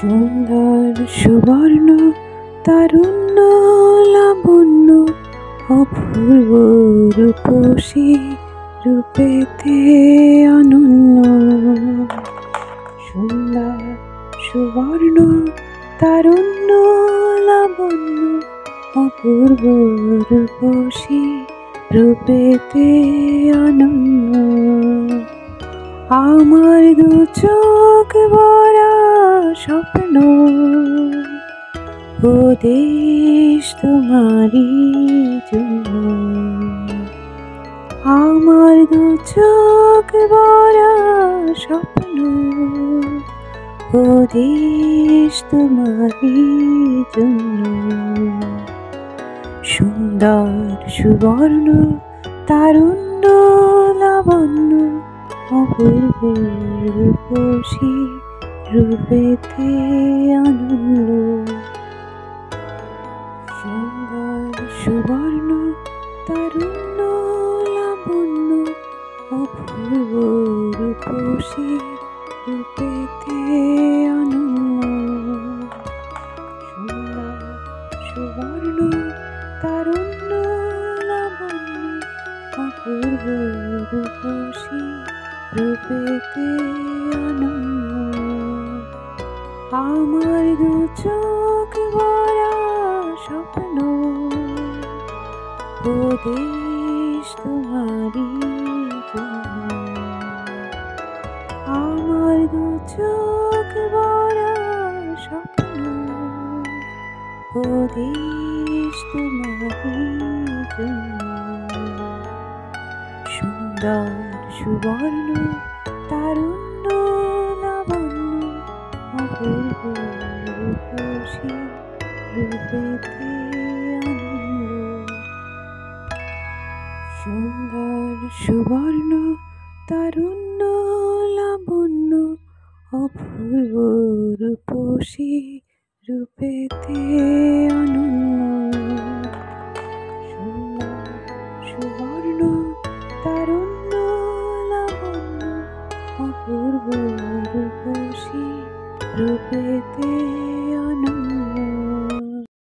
সুন্দর সুবর্ণ তারুণ্য লাবণ্য অপূর্ব রূপসী রূপেতে অনন্য। সুন্দর সুবর্ণ তারুণ্য লাবণ্য অপূর্ব রূপসী রূপেতে অনন্য। আমার দু চোখ ভরা স্বপ্ন ও দেশ তোমারই জন্য। আমার দু চোখ ভরা স্বপ্ন ও দেশ তোমারই জন্য। সুন্দর সুবর্ণ তারুণ্য লাবণ্য অপূর্ব রূপসী রূপেতে অনন্য। সুন্দর সুবর্ণ তারুণ্য লাবণ্য অপূর্ব রূপসী রূপেতে অনন্য। সুন্দর সুবর্ণ তারুণ্য লাবণ্য অপূর্ব রূপসী রূপেতে অনন্য। আমার দু চোখ ভরা স্বপ্ন ও দেশ তোমারই জন্য। আমার দু চোখ ভরা স্বপ্ন ও দেশ তোমারই জন্য। সুন্দর সুবর্ণ তারুণ্য লাবণ্য অপূর্ব রূপসী রূপেতে অনন্য। সুন্দর সুবর্ণ তারুণ্য লাবণ্য অপূর্ব রূপসী রূপেতে অনন্য।